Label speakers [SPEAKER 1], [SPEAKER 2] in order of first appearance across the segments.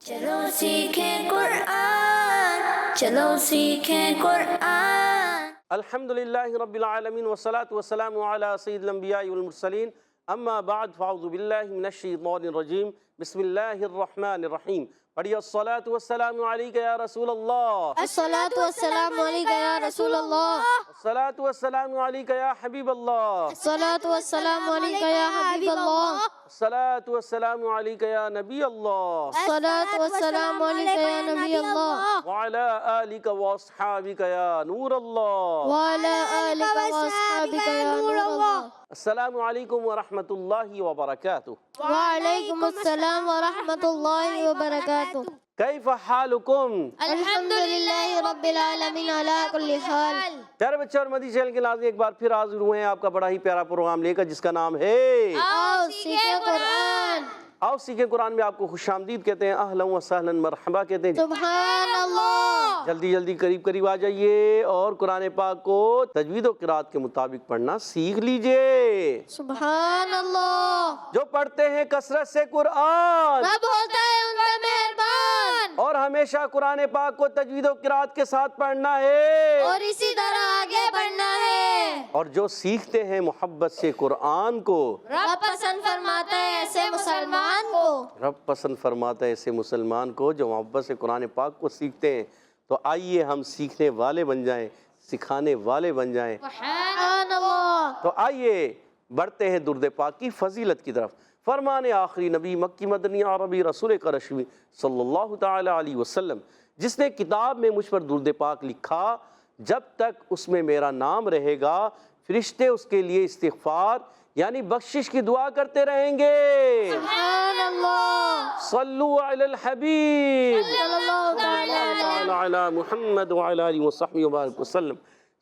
[SPEAKER 1] چلو سیکھیں قرآن، چلو سیکھیں قرآن۔
[SPEAKER 2] الحمدللہ رب العالمین والصلاة والسلام علی سید الانبیاء والمرسلین، اما بعد فاعوذ باللہ من الشیطان الرجیم، بسم اللہ الرحمن الرحیم۔ پڑھیے الصلاة والسلام علیک یا رسول اللہ،
[SPEAKER 3] الصلاة والسلام علیک یا رسول اللہ،
[SPEAKER 2] الصلاة والسلام علیک یا حبیب اللہ،
[SPEAKER 3] الصلاة والسلام علیک یا حبیب اللہ،
[SPEAKER 2] الصلاة والسلام علیک یا نبی اللہ،
[SPEAKER 3] الصلاة والسلام علیک یا نبی اللہ،
[SPEAKER 2] وعلی آلک واصحابک یا نور اللہ،
[SPEAKER 3] وعلی آلک واصحابک یا نور اللہ۔
[SPEAKER 2] السلام علیکم ورحمۃ اللہ وبرکاتہ۔
[SPEAKER 3] وعلیکم السلام ورحمۃ اللہ وبرکاتہ۔
[SPEAKER 2] کیف حالکم؟
[SPEAKER 3] الحمدللہ رب العالمین علی کل حال۔
[SPEAKER 2] پیارے بچے اور مدی چینل کے ناظرین، ایک بار پھر حاضر ہوئے ہیں آپ کا بڑا ہی پیارا پروگرام لے کر، جس کا نام ہے
[SPEAKER 3] آؤ سیکھیں قرآن۔
[SPEAKER 2] آؤ سیکھیں قرآن میں آپ کو خوش آمدید کہتے ہیں، اہلا و سہلا مرحبا کہتے ہیں۔
[SPEAKER 3] سبحان اللہ۔
[SPEAKER 2] جلدی جلدی قریب آ جائیے اور قرآن پاک کو تجوید و قرات کے مطابق پڑھنا سیکھ لیجئے۔
[SPEAKER 3] سبحان اللہ۔
[SPEAKER 2] جو پڑھتے ہیں کثرت سے قرآن
[SPEAKER 3] رب ہوتا ہے ان کا مہربان،
[SPEAKER 2] اور ہمیشہ قرآن پاک کو تجوید و قرات کے ساتھ پڑھنا ہے،
[SPEAKER 3] اور اسی طرح آگے بڑھنا ہے۔
[SPEAKER 2] اور جو سیکھتے ہیں محبت سے قرآن کو،
[SPEAKER 3] رب پسند فرماتا ہے ایسے مسلمان کو،
[SPEAKER 2] رب پسند فرماتا ہے ایسے مسلمان کو جو محبت سے قرآن پاک کو سیکھتے ہیں۔ تو آئیے ہم سیکھنے والے بن جائیں، سکھانے والے بن جائیں۔
[SPEAKER 3] سبحان اللہ۔
[SPEAKER 2] تو آئیے بڑھتے ہیں درود پاک کی فضیلت کی طرف۔ فرمان آخری نبی مکی مدنی عربی رسول کرشمی صلی اللہ تعالی علیہ وسلم، جس نے کتاب میں مجھ پر درود پاک لکھا، جب تک اس میں میرا نام رہے گا فرشتے اس کے لیے استغفار یعنی بخشش کی دعا کرتے رہیں گے۔
[SPEAKER 3] سبحان اللہ۔
[SPEAKER 2] صلو علی الحبیب
[SPEAKER 3] صلی اللہ تعالی
[SPEAKER 2] علی محمد وعلی آلہ وصحبہ وبارک وسلم۔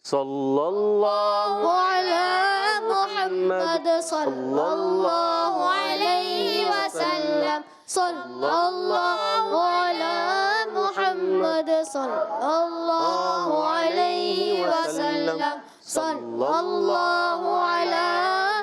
[SPEAKER 2] صلی اللہ
[SPEAKER 3] علی محمد صلی اللہ علیہ وسلم، صلی اللہ علی محمد صلی اللہ علیہ وسلم، صلی اللہ علی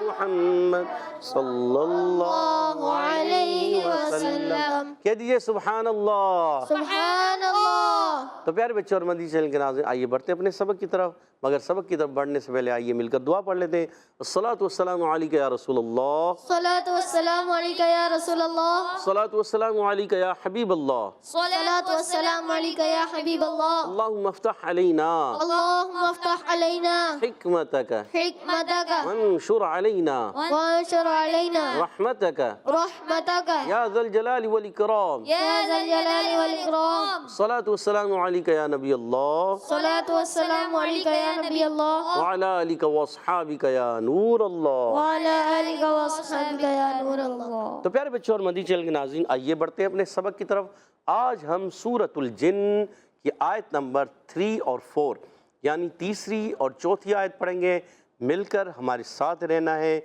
[SPEAKER 2] محمد صلی اللہ
[SPEAKER 3] علیہ وسلم۔
[SPEAKER 2] کہہ دیجئے سبحان اللہ۔
[SPEAKER 3] سبحان اللہ۔
[SPEAKER 2] تو پیارے بچے اور مدنی چینل کے ناظرین، آئیے بڑھتے ہیں اپنے سبق کی طرف، مگر سبق کی طرف بڑھنے سے پہلے آئیے مل کر دعا پڑھ لیتے ہیں۔ الصلاۃ والسلام علیک یا رسول اللہ،
[SPEAKER 3] صلاۃ والسلام علیک یا رسول اللہ،
[SPEAKER 2] الصلاۃ والسلام علیک یا حبیب اللہ،
[SPEAKER 3] صلاۃ والسلام علیک یا حبیب اللہ۔
[SPEAKER 2] اللہم افتح علینا
[SPEAKER 3] اللہم افتح علینا
[SPEAKER 2] حکمتک
[SPEAKER 3] حکمتک
[SPEAKER 2] وانشر علینا
[SPEAKER 3] وانشر علینا
[SPEAKER 2] رحمتک
[SPEAKER 3] رحمتک
[SPEAKER 2] یا ذا الجلال والاکرام۔
[SPEAKER 3] یا ذا الجلال والاکرام۔
[SPEAKER 2] الصلاۃ والسلام علیک یا نبی اللہ
[SPEAKER 3] صلاۃ والسلام علیک یا نبی اللہ،
[SPEAKER 2] وعلی آلک واصحابک یا نور اللہ۔
[SPEAKER 3] وعلی آلک واصحابک یا نور اللہ۔
[SPEAKER 2] تو پیارے بچوں اور مدنی چینل کے ناظرین، آئیے بڑھتے ہیں اپنے سبق کی طرف۔ آج ہم سورۃ الجن کی آیت نمبر 3 اور 4 یعنی تیسری اور چوتھی آیت پڑھیں گے۔ مل کر ہمارے ساتھ رہنا ہے،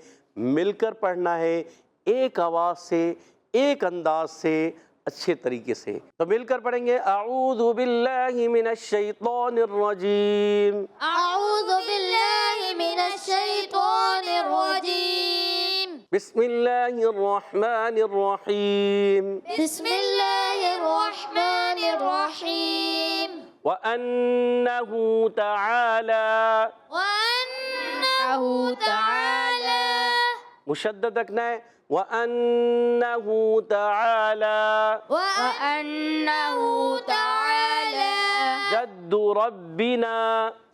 [SPEAKER 2] مل کر پڑھنا ہے، ایک آواز سے، ایک انداز سے، اچھے طریقے سے۔ تو مل کر پڑھیں گے۔ اعوذ باللہ من الشیطان الرجیم،
[SPEAKER 3] اعوذ باللہ من الشیطان الرجیم،
[SPEAKER 2] بسم اللہ الرحمن الرحیم،
[SPEAKER 3] بسم اللہ الرحمن الرحیم۔
[SPEAKER 2] وَأَنَّهُ تَعَالَى،
[SPEAKER 3] وَأَنَّهُ تَعَالَى،
[SPEAKER 2] مشدد رکھنا ہے، وَأَنَّهُ تَعَالَى
[SPEAKER 3] وَأَنَّهُ تَعَالَى
[SPEAKER 2] جَدُّ رَبِّنَا،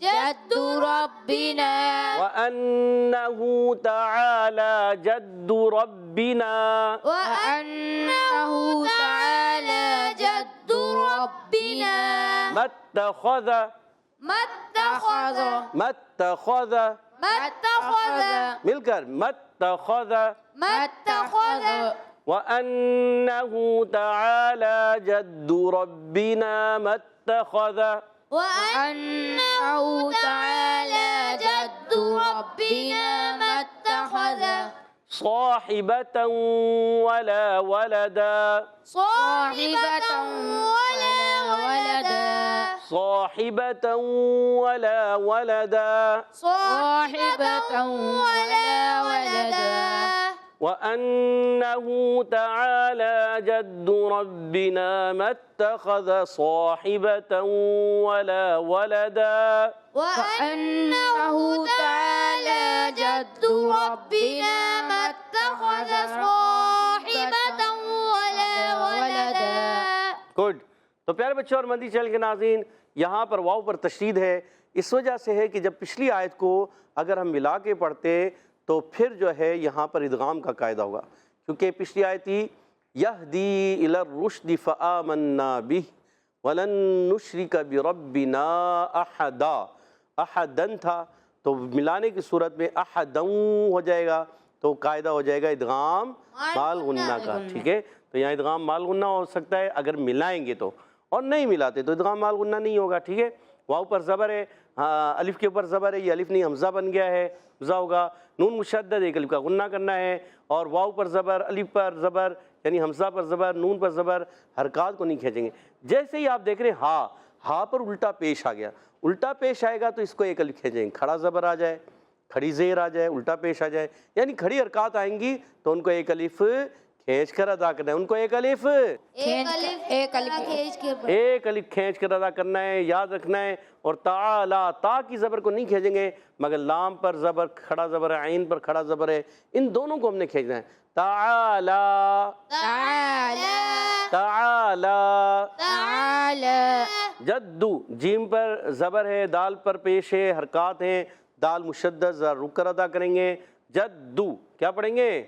[SPEAKER 3] جد ربنا،
[SPEAKER 2] وَأَنَّهُ تَعَالَى جَدُّ رَبِّنَا
[SPEAKER 3] وَأَنَّهُ تَعَالَى جد ربنا
[SPEAKER 2] مَا اتَّخَذَ
[SPEAKER 3] ما اتخذ
[SPEAKER 2] مَا اتَّخَذَ
[SPEAKER 3] ما اتخذ
[SPEAKER 2] مل کر مَا اتَّخَذَ
[SPEAKER 3] ما اتخذ
[SPEAKER 2] وَأَنَّهُ تَعَالَى جَدُّ رَبِّنَا مَا اتَّخَذَ
[SPEAKER 3] وَأَنَّهُ تَعَالَى جد ربنا ما اتخذ
[SPEAKER 2] صَاحِبَةً وَلَا وَلَدًا،
[SPEAKER 3] صاحبة ولا ولدا،
[SPEAKER 2] صَاحِبَةً وَلَا وَلَدًا،
[SPEAKER 3] صاحبة ولا ولدا،
[SPEAKER 2] وَأَنَّهُ تَعَالَى جَدُّ رَبِّنَا مَا اتَّخَذَ صَاحِبَةً وَلَا وَلَدًا
[SPEAKER 3] وأنه تعالى جد ربنا ما اتخذ صاحبة ولا ولدا.
[SPEAKER 2] گڈ. تو پیارے بچوں اور مدنی چینل کے ناظرین، یہاں پر واو پر تشدید ہے، اس وجہ سے ہے کہ جب پچھلی آیت کو اگر ہم ملا کے پڑھتے تو پھر جو ہے یہاں پر ادغام کا قاعدہ ہوگا، کیونکہ پچھلی آیت تھی یہدی الی الرشد فآمنا بہ ولن نشرک بربنا احدا. احدن تھا تو ملانے کی صورت میں احدن ہو جائے گا، تو قاعدہ ہو جائے گا ادغام مال غنہ کا. ٹھیک ہے، تو یہاں ادغام مال غنہ ہو سکتا ہے اگر ملائیں گے تو، اور نہیں ملاتے تو ادغام مال غنہ نہیں ہوگا. ٹھیک ہے، واو پر زبر ہے، الف کے اوپر زبر ہے، یہ الف نہیں حمزہ بن گیا ہے، حمزہ ہوگا. نون مشدد ایک الف کا غنہ کرنا ہے، اور واو پر زبر، الف پر زبر یعنی حمزہ پر زبر، نون پر زبر، حرکات کو نہیں کھینچیں گے. جیسے ہی آپ دیکھ رہے ہیں ہا پر الٹا پیش آ گیا، الٹا پیش آئے گا تو اس کو ایک الف کھینچیں گے، کھڑا زبر آ جائے، کھڑی زیر آ جائے، الٹا پیش آ جائے، یعنی کھڑی حرکات آئیں گی تو ان کو ایک الف کھینچ کر ادا کرنا ہے، ان کو ایک الف کھینچ کر ادا کرنا ہے، یاد رکھنا ہے. اور تعالی، تا کی زبر کو نہیں کھینچیں گے، مگر لام پر زبر کھڑا زبر ہے، عین پر کھڑا زبر ہے، ان دونوں کو ہم نے کھینچنا ہے. تعالی جدو، جیم پر زبر ہے، دال پر پیش ہے، حرکات ہیں، دال مشدد ذرا رک کر ادا کریں گے. جدو کیا پڑھیں گے؟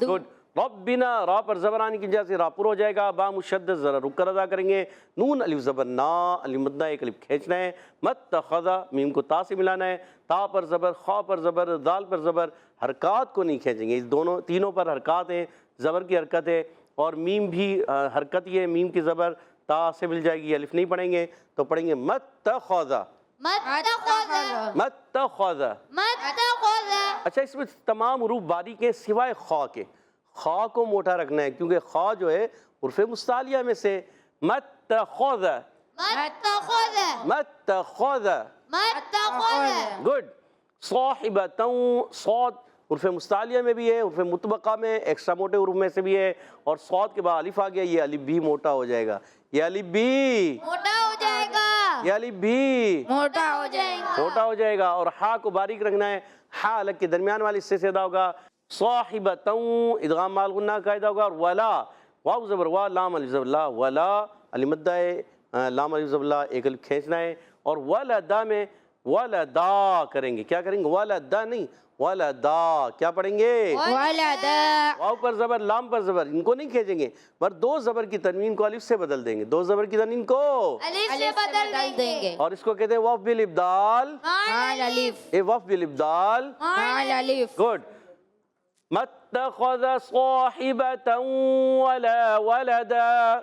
[SPEAKER 2] گڈ. ربنا، را پر زبر آنے کی وجہ سے را پر ہو جائے گا، با مشدد ذرا رک کر ادا کریں گے. نون الف زبر نا، الف مدہ ایک الف کھینچنا ہے. متخذ، میم کو تا سے ملانا ہے، تا پر زبر، خا پر زبر، دال پر زبر، حرکات کو نہیں کھینچیں گے. اس دونوں تینوں پر حرکات ہیں، زبر کی حرکت ہے، اور میم بھی حرکت ہی ہے، میم کی زبر تا سے مل جائے گی، الف نہیں پڑھیں گے تو پڑھیں گے متخذ. اچھا، اس میں تمام حروف باریک ہیں سوائے خا کے. خا کو موٹا رکھنا ہے کیونکہ خا جو ہے حروف مستعلیہ میں سے. متخذ، گڈ. صاحبۃ، صاد حروف مستعلیہ میں بھی ہے، حروف مطبقہ میں ایکسٹرا موٹے حروف میں سے بھی ہے، اور صاد کے بعد الف آ گیا، یہ الف بھی موٹا ہو جائے گا، یہ الف بھی موٹا ہو جائے گا. اور ہا کو باریک رکھنا ہے، ہا الگ کے درمیان والے حصے سے ادا ہوگا. صاحبۃ، ادغام مال غنہ کا قاعدہ ہوگا. اور ولا، واو زبر وا، لام الف زبر لا، ولا الف مدہ ہے، لام الف زبر لا، ایک الف کھینچنا ہے. اور ولدا میں ولدا کریں گے، کیا کریں گے؟ ولدا نہیں، ولدا کیا پڑھیں گے؟ واو پر زبر، لام پر زبر، ان کو نہیں کھینچیں گے، پر دو زبر کی تنوین کو الف سے بدل دیں گے، دو زبر کی تنوین کو
[SPEAKER 3] بدل دیں گے.
[SPEAKER 2] اور اس کو کہتے ہیں وقف بالابدال. وقف بالابدال، گڈ. متخذ صاحبة ولا ولدا.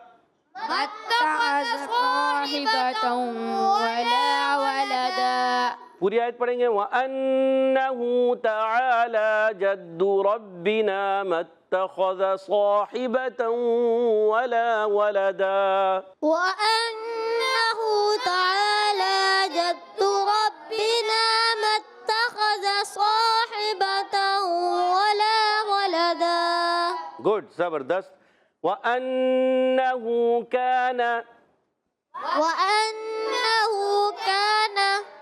[SPEAKER 2] پوری آیت پڑھیں گے. وَأَنَّهُ تَعَالَى جَدُّ رَبِّنَا مَا اتَّخَذَ صَاحِبَةً وَلَا وَلَدًا.
[SPEAKER 3] وأنه تعالى جد ربنا ما اتخذ صاحبة ولا ولدا.
[SPEAKER 2] گڈ، زبردست. وَأَنَّهُ كَانَ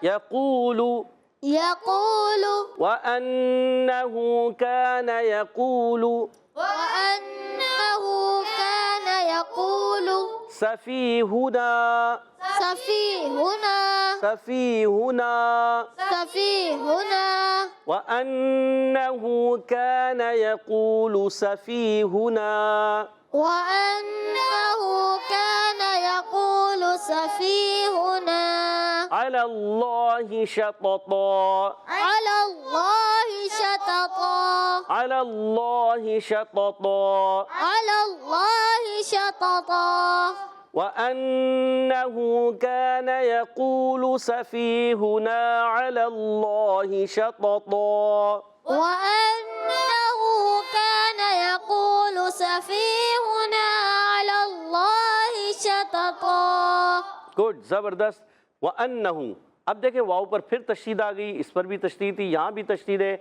[SPEAKER 2] يقول، وَأَنَّهُ كَانَ يقول سفيهنا وأنه كان يقول سفيهنا على الله شططا. على الله شططا. وأنه كان يقول سفيهنا على الله شططا. گڈ، زبردست. وَأَنَّهُ، اب دیکھیں واو پر پھر تشدید آ گئی، اس پر بھی تشدید تھی، یہاں بھی تشدید ہے.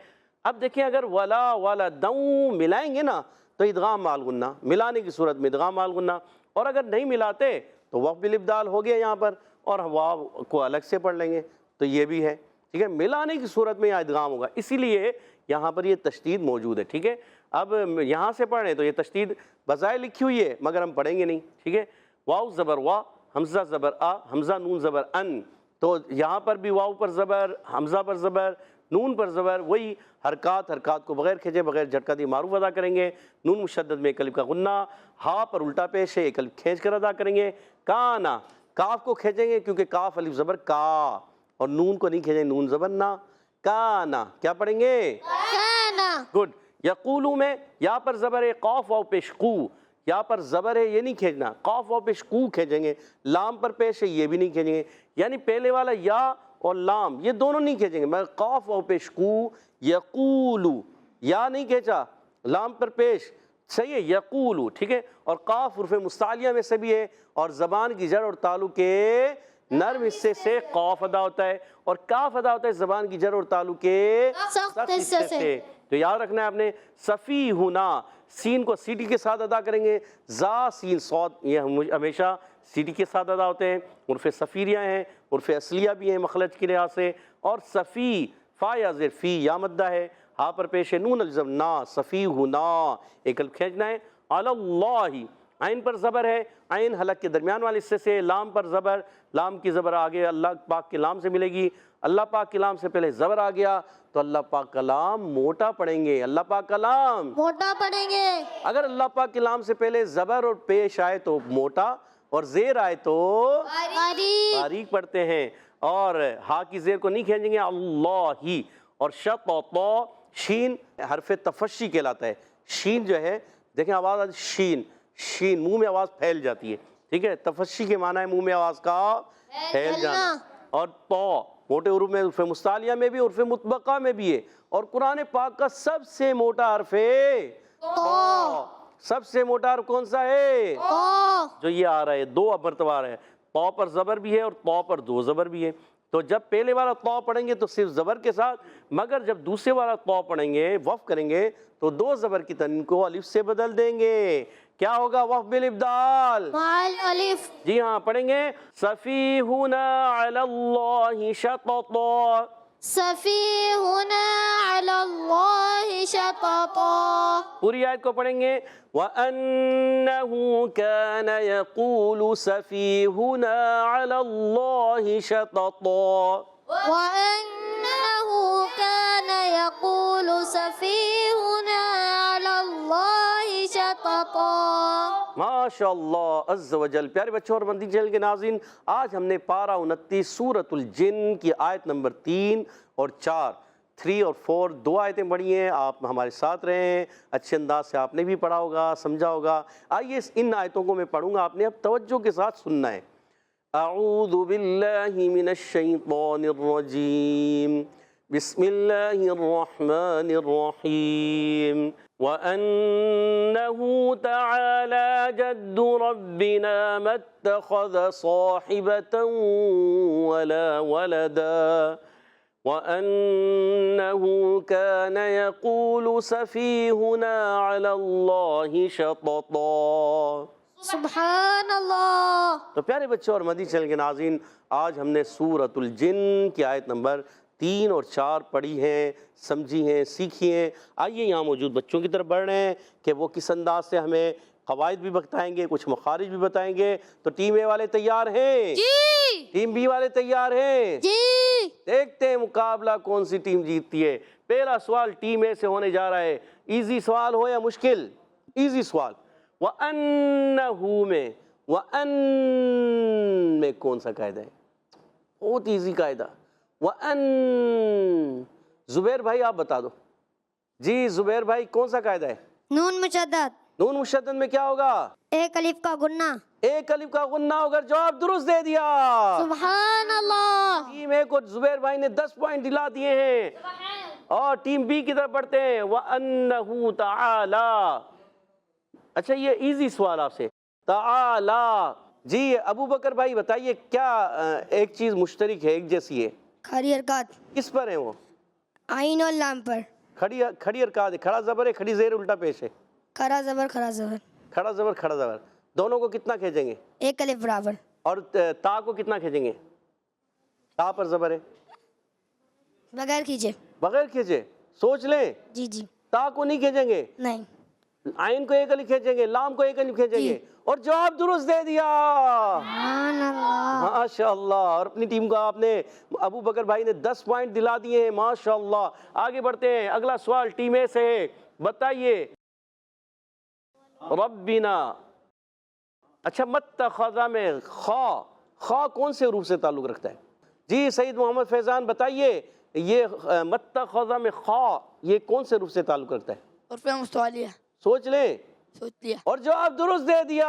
[SPEAKER 2] اب دیکھیں اگر ولا ولدوں ملائیں گے نا تو ادغام مع الغنہ، ملانے کی صورت میں ادغام مع الغنہ، اور اگر نہیں ملاتے تو وقف بالابدال ہو گیا یہاں پر، اور واو کو الگ سے پڑھ لیں گے تو یہ بھی ہے، ٹھیک ہے، ملانے کی صورت میں یہاں ادغام ہوگا، اسی لیے یہاں پر یہ تشدید موجود ہے، ٹھیک ہے۔ اب یہاں سے پڑھیں تو یہ تشدید بظاہر لکھی ہوئی ہے مگر ہم پڑھیں گے نہیں، ٹھیک ہے۔ واو زبر وا، حمزہ زبر آ، حمزہ نون زبر ان، تو یہاں پر بھی واو پر زبر، حمزہ پر زبر، نون پر زبر، وہی حرکات کو بغیر کھینچے بغیر جھٹکا دی معروف ادا کریں گے۔ نون مشدد میں ایک الف کا غنہ، ہا پر الٹا پیش ہے، ایک الف کھینچ کر ادا کریں گے۔ کانا، کاف کو کھینچیں گے کیونکہ کاف الف زبر کا، اور نون کو نہیں کھینچیں، نون زبر نا، کانا، کیا پڑھیں گے؟
[SPEAKER 3] کانا۔
[SPEAKER 2] گڈ۔ یقولو میں یا پر زبر ہے، قاف واو پیش قو، یا پر زبر ہے یہ نہیں کھینچنا، قاف واو پیش قو کھینچیں گے، لام پر پیش ہے یہ بھی نہیں کھینچیں گے، یعنی پہلے والا یا اور لام یہ دونوں نہیں کھینچیں گے، مگر قاف واو پیش قو، یقولو، یا نہیں کھینچا، لام پر پیش، صحیح ہے، یقولو، ٹھیک ہے، اور قاف حرف مستعلیہ میں سے بھی ہے، اور زبان کی جڑ اور تعلق کے نرم حصے سے قاف ادا ہوتا ہے، اور کاف ادا ہوتا ہے زبان کی جڑ اور تعلق کے
[SPEAKER 3] سخت
[SPEAKER 2] سخت
[SPEAKER 3] حصے
[SPEAKER 2] حصے سے۔ تو یاد رکھنا ہے آپ نے، صفیہنا، سین کو سیٹی کے ساتھ ادا کریں گے، زا سین صاد یہ ہمیشہ سیٹی کے ساتھ ادا ہوتے ہیں، عرف صفیریہ ہیں، عرف اصلیہ بھی ہیں مخرج کی لحاظ سے، اور صفی، فا یا زیر فی یا مدہ ہے، ہا پر پیش ہے نون الزم نا، صفیہنا، ایک الف کھینچنا ہے، علی اللہ، عین پر زبر ہے، عین حلق کے درمیان والے حصے سے، لام پر زبر، لام کی زبر آگے اللہ پاک کے لام سے ملے گی، اللہ پاک کے لام سے پہلے زبر آ گیا تو اللہ پاک کا لام موٹا پڑھیں گے، اللہ پاک کا لام
[SPEAKER 3] موٹا پڑھیں گے۔
[SPEAKER 2] اگر اللہ پاک کے لام سے پہلے زبر اور پیش آئے تو موٹا، اور زیر آئے تو
[SPEAKER 3] باریک۔
[SPEAKER 2] باریک پڑھتے ہیں، اور ہا کی زیر کو نہیں کھینچیں گے، اللہ ہی، اور شط و طا، شین حرف تفشی کہلاتا ہے، شین جو ہے دیکھیں آواز آتی شین، شین منہ میں آواز پھیل جاتی ہے، ٹھیک ہے، تفشی کے معنی ہے منہ میں آواز کا پھیل جانا، اور طا موٹے حروف میں عرف مستعلیہ میں بھی، عرف مطبقہ میں بھی ہے، اور قرآن پاک کا سب سے موٹا حرف ہے طا۔ سب سے موٹا حرف کون سا ہے؟
[SPEAKER 3] طا۔
[SPEAKER 2] جو یہ آ رہا ہے، دو مرتبہ آ رہا ہے، طا پر زبر بھی ہے اور طا پر دو زبر بھی ہے، تو جب پہلے والا طا پڑھیں گے تو صرف زبر کے ساتھ، مگر جب دوسرے والا طا پڑھیں گے وقف کریں گے تو دو زبر کی تنوین کو الف سے بدل دیں گے، کیا ہوگا؟ وقف بالابدال،
[SPEAKER 3] مع الالف۔
[SPEAKER 2] جی ہاں، پڑھیں گے صفیہنا علی اللہ شططا،
[SPEAKER 3] صفیہنا علی اللہ شططا۔
[SPEAKER 2] پوری آیت کو پڑھیں گے وَأَنَّهُ كَانَ يَقُولُ سَفِيهُنَا عَلَى اللَّهِ شَطَطًا،
[SPEAKER 3] وَأَنَّهُ كَانَ يَقُولُ سَفِيهُنَا عَلَى اللَّهِ شَطَطًا۔
[SPEAKER 2] ماشاءاللہ عز و جل۔ پیارے بچوں اور مدنی چینل کے ناظرین، آج ہم نے پارہ 29 سورۃ الجن کی آیت نمبر 3 اور 4 3 اور 4 دو آیتیں پڑھی ہیں، آپ ہمارے ساتھ رہے ہیں، اچھے انداز سے آپ نے بھی پڑھا ہوگا، سمجھا ہوگا۔ آئیے ان آیتوں کو میں پڑھوں گا، آپ نے اب توجہ کے ساتھ سننا ہے۔ اعوذ باللہ من الشیطان الرجیم، بسم اللہ الرحمن الرحیم، وَأَنَّهُ تَعَالَى جَدُّ رَبِّنَا مَا اتَّخَذَ صَاحِبَةً وَلَا وَلَدًا وَأَنَّهُ كَانَ يَقُولُ سَفِيهُنَا عَلَى اللَّهِ شَطَطًا۔
[SPEAKER 3] سبحان اللہ۔
[SPEAKER 2] تو پیارے بچوں اور مدنی چینل کے ناظرین، آج ہم نے سورۃ الجن کی آیت نمبر 3 اور 4 پڑھی ہیں، سمجھی ہیں، سیکھی ہیں۔ آئیے یہاں موجود بچوں کی طرف بڑھ رہے ہیں کہ وہ کس انداز سے ہمیں قواعد بھی بتائیں گے، کچھ مخارج بھی بتائیں گے۔ تو ٹیم اے والے تیار ہیں؟
[SPEAKER 3] جی۔
[SPEAKER 2] ٹیم بی والے تیار ہیں؟
[SPEAKER 3] جی۔
[SPEAKER 2] دیکھتے ہیں مقابلہ کون سی ٹیم جیتتی ہے۔ پہلا سوال ٹیم اے سے ہونے جا رہا ہے، ایزی سوال ہو یا مشکل؟ ایزی سوال۔ وَأَنَّهُ میں وَأَن میں کون سا قاعدہ ہے؟ بہت ایزی قاعدہ، وَأَن۔ زبیر بھائی آپ بتا دو۔ جی زبیر بھائی کون سا قاعدہ ہے؟
[SPEAKER 3] نون مشدد،
[SPEAKER 2] نون مشدد میں کیا ہوگا؟
[SPEAKER 3] ایک الف کا غنہ۔
[SPEAKER 2] ایک الف کا غنہ ہوگا، جواب درست دے دیا۔
[SPEAKER 3] سبحان اللہ۔
[SPEAKER 2] ٹیم اے کو زبیر بھائی نے 10 پوائنٹ دلا دیے ہیں، اور ٹیم بی کی طرف بڑھتے ہیں۔ وَأَنَّهُ تَعَالَى، اچھا یہ ایزی سوال آپ سے، تعالی۔ جی ابو بکر بھائی بتائیے، کیا ایک چیز مشترک ہے، ایک جیسی ہے؟
[SPEAKER 3] کھاری حرکات،
[SPEAKER 2] کس پر ہیں وہ؟
[SPEAKER 3] عین اور لام پر۔
[SPEAKER 2] کھڑی حرکات ہے، کھڑا زبر ہے، کھڑی زیر الٹا پیش ہے،
[SPEAKER 3] کھڑا زبر کھڑا زبر،
[SPEAKER 2] کھڑا زبر کھڑا زبر، دونوں کو کتنا کھینچیں گے؟
[SPEAKER 3] ایک الف برابر،
[SPEAKER 2] اور تا کو کتنا کھینچیں گے؟ تا پر زبر ہے،
[SPEAKER 3] بغیر کھینچے،
[SPEAKER 2] بغیر کھینچے، سوچ لیں،
[SPEAKER 3] جی جی
[SPEAKER 2] تا کو نہیں کھینچیں گے،
[SPEAKER 3] نہیں،
[SPEAKER 2] عین کو ایک الف کھینچیں گے، لام کو ایک الف کھینچیں گے، اور جواب درست دے دیا،
[SPEAKER 3] سبحان اللہ،
[SPEAKER 2] ماشاء اللہ۔ اور اپنی ٹیم کو آپ نے، ابو بکر بھائی نے 10 پوائنٹ دلا دیے ہیں، ماشاء اللہ۔ آگے بڑھتے ہیں، اگلا سوال ٹیم اے سے ہے، بتائیے ربنا، اچھا متخذہ میں خا کون سے حروف سے تعلق رکھتا ہے؟ جی سعید محمد فیضان بتائیے، یہ متخذہ میں خا یہ کون سے حروف سے تعلق رکھتا ہے؟
[SPEAKER 3] حروف مستعلیہ،
[SPEAKER 2] سوچ لیں،
[SPEAKER 3] سوچ لیا،
[SPEAKER 2] اور جواب درست دے دیا،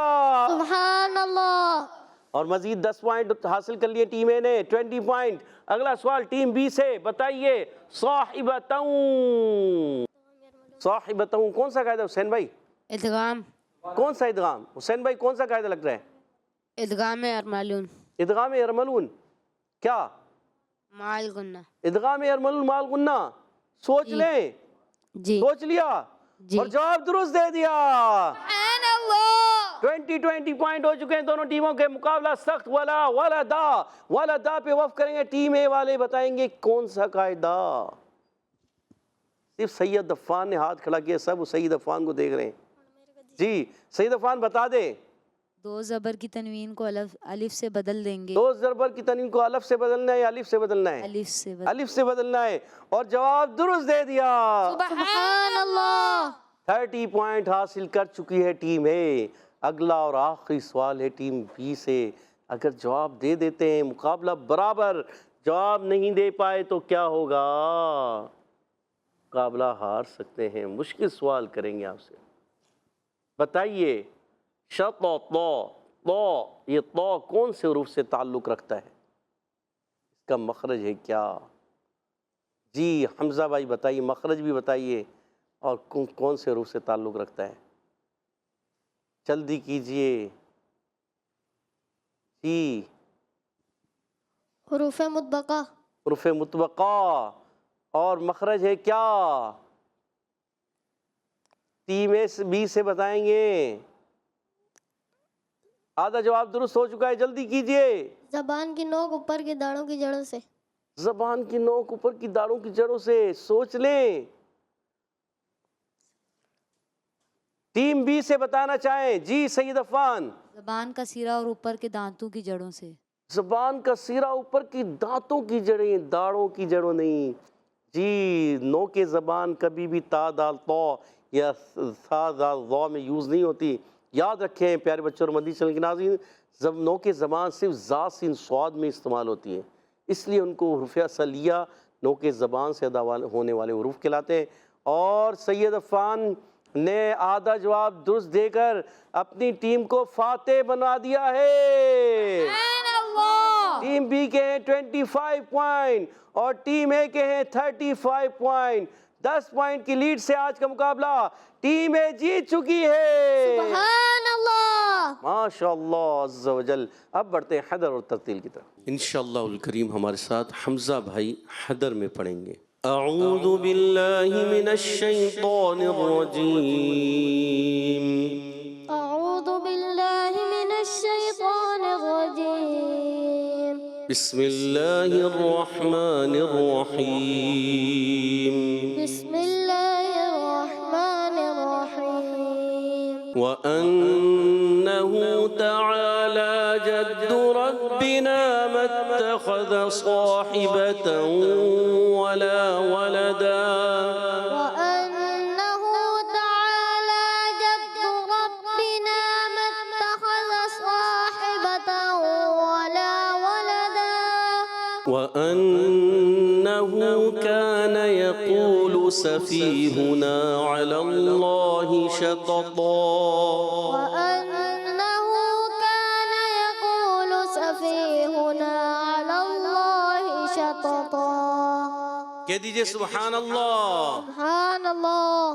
[SPEAKER 3] سبحان اللہ،
[SPEAKER 2] اور مزید 10 پوائنٹ حاصل کر لیے ٹیم اے نے، 20 پوائنٹ۔ اگلا سوال ٹیم بی سے، بتائیے صاحبتوں، صاحبتوں کون سا قاعدہ حسین بھائی؟
[SPEAKER 3] ادغام،
[SPEAKER 2] کون سا ادغام؟ حسین بھائی کون سا قاعدہ لگ رہا ہے؟
[SPEAKER 3] ادغام ارملون،
[SPEAKER 2] ادغام ارملون، کیا؟
[SPEAKER 3] مال گنہ،
[SPEAKER 2] ادغام ارملون مال غنہ، سوچ لیں،
[SPEAKER 3] جی
[SPEAKER 2] سوچ لیا، اور جواب درست دے دیا،
[SPEAKER 3] سبحان اللہ،
[SPEAKER 2] 20 پوائنٹ ہو چکے ہیں دونوں ٹیموں کے، مقابلہ سخت والا، ولدا پہ وقف کریں گے ٹیم اے والے، بتائیں گے کون سا قاعدہ؟ صرف سید عفان نے ہاتھ کھڑا کیا، سب سید عفان کو دیکھ رہے ہیں، جی سید عفان بتا دیں۔
[SPEAKER 4] دو زبر کی تنوین کو الف سے بدل دیں گے،
[SPEAKER 2] دو زبر کی تنوین کو الف سے بدلنا ہے یا الف سے بدلنا ہے؟
[SPEAKER 4] الف سے
[SPEAKER 2] الف سے بدلنا ہے، اور جواب درست دے دیا،
[SPEAKER 3] سبحان اللہ،
[SPEAKER 2] 30 پوائنٹ حاصل کر چکی ہے ٹیم اے۔ اگلا اور آخری سوال ہے ٹیم بی سے، اگر جواب دے دیتے ہیں مقابلہ برابر، جواب نہیں دے پائے تو کیا ہوگا؟ مقابلہ ہار سکتے ہیں، مشکل سوال کریں گے آپ سے، بتائیے یہ طا کون سے حروف سے تعلق رکھتا ہے؟ اس کا مخرج ہے کیا؟ جی حمزہ بھائی بتائیے، مخرج بھی بتائیے، اور کون سے حروف سے تعلق رکھتا ہے؟ جلدی کیجئے، جی
[SPEAKER 3] حروف مطبقہ،
[SPEAKER 2] حروف مطبقہ، اور مخرج ہے کیا؟ ٹیم اے بی سے بتائیں گے، آدھا جواب درست ہو چکا ہے، جلدی کیجئے،
[SPEAKER 3] زبان کی نوک اوپر کی داڑھوں کی جڑوں سے،
[SPEAKER 2] زبان کی نوک اوپر کی داڑھوں کی جڑوں سے، سوچ لیں، ٹیم بی سے بتانا چاہیں، جی سید عفان۔
[SPEAKER 4] زبان کا سیرا اور اوپر کے دانتوں کی جڑوں سے،
[SPEAKER 2] زبان کا سیرا اوپر کی دانتوں کی جڑیں، داڑھوں کی جڑوں نہیں، جی نوک زبان کبھی بھی تا دال طا یا ثا دال ضا میں یوز نہیں ہوتی، یاد رکھیں پیارے بچوں اور مدنی چینل کے ناظرین، نوک زبان صرف ذا سین صاد میں استعمال ہوتی ہے، اس لیے ان کو حروف اصلیہ نوک زبان سے ادا ہونے والے حروف کہلاتے ہیں۔ اور سید عفان نے آدھا جواب درست دے کر اپنی ٹیم کو فاتح بنا دیا ہے، ٹیم بی کے ہیں 25 پوائنٹ اور ٹیم اے کے ہیں 35 پوائنٹ، 10 پوائنٹ کی لیڈ سے آج کا مقابلہ ٹیم اے جیت چکی ہے،
[SPEAKER 3] سبحان اللہ،
[SPEAKER 2] ماشاءاللہ عز و جل۔ اب بڑھتے ہیں حدر اور ترتیل کی طرف، انشاءاللہ الکریم ہمارے ساتھ حمزہ بھائی حدر میں پڑھیں گے۔ اعوذ باللہ من الشیطان الرجیم،
[SPEAKER 3] اعوذ باللہ من الشیطان الرجیم،
[SPEAKER 2] بسم اللہ الرحمن الرحیم،
[SPEAKER 3] بسم اللہ الرحمن الرحیم،
[SPEAKER 2] وَأَنَّهُ تَعَالَى جَدُّ رَبِّنَا مَا اتَّخَذَ صَاحِبَةً وَلَا وَلَدًا،
[SPEAKER 3] وَأَنَّهُ تَعَالَى جَدُّ رَبِّنَا مَا اتَّخَذَ صَاحِبَةً وَلَا وَلَدًا،
[SPEAKER 2] وَأَنَّهُ كَانَ يَقُولُ سَفِيهُنَا عَلَى اللَّهِ شَطَطًا،
[SPEAKER 3] وَأَنَّهُ كَانَ يَقُولُ سَفِيهُنَا عَلَى اللَّهِ شَطَطًا،
[SPEAKER 2] کہہ دیجئے سبحان اللہ۔
[SPEAKER 3] سبحان اللہ،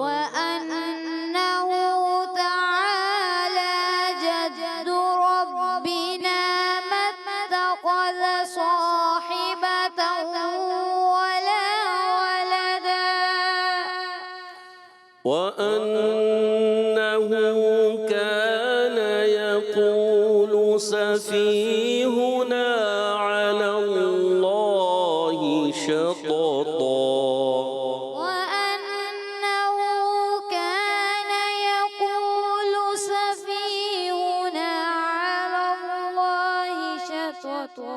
[SPEAKER 4] وأنه تعالى جد ربنا ما اتخذ صاحبة ولا ولدا.
[SPEAKER 2] وأنه كان يقول سفيهنا على الله شططا.
[SPEAKER 4] وأنه كان يقول سفيهنا على الله شططا.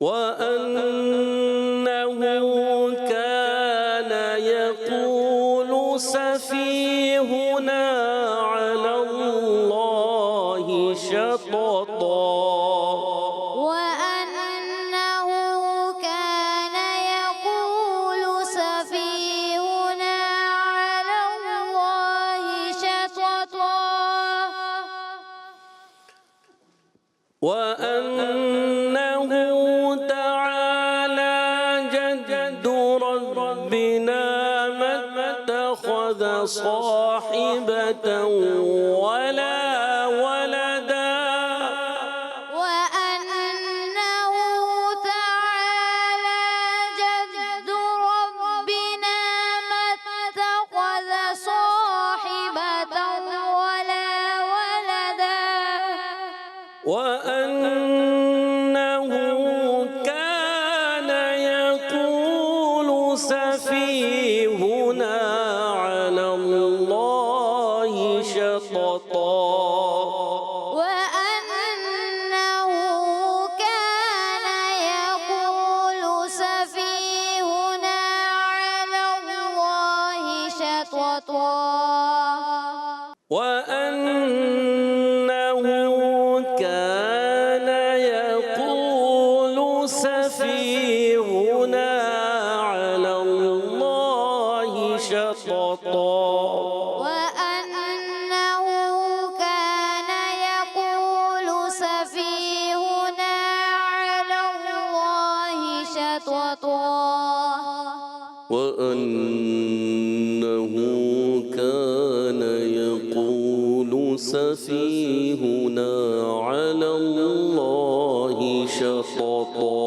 [SPEAKER 2] وأنه كان يقول سفيهنا على الله شططا.
[SPEAKER 4] وأنه كان يقول سفيهنا على الله شططا.
[SPEAKER 2] وأنه تعالى جد ربنا ما اتخذ صاحبة ولا ولدا.
[SPEAKER 4] وأنه تعالى جد ربنا ما اتخذ صاحبة ولا ولدا.
[SPEAKER 2] وأنه كان يقول سفيهنا على الله شططا.
[SPEAKER 4] وأنه كان يقول سفيهنا على الله شططا.
[SPEAKER 2] وأنه كان يقول سفيهنا على الله شططا.
[SPEAKER 4] وأنه كان يقول سفيهنا على الله شططا.
[SPEAKER 2] وأنه كان يقول سفيهنا على الله شططا.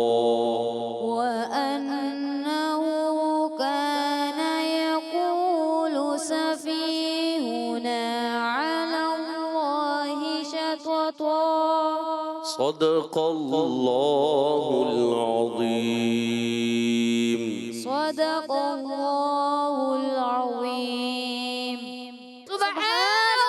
[SPEAKER 4] وأنه كان يقول سفيهنا على الله شططا.
[SPEAKER 2] صدق الله العظيم.
[SPEAKER 4] صدق الله العظيم. سبحان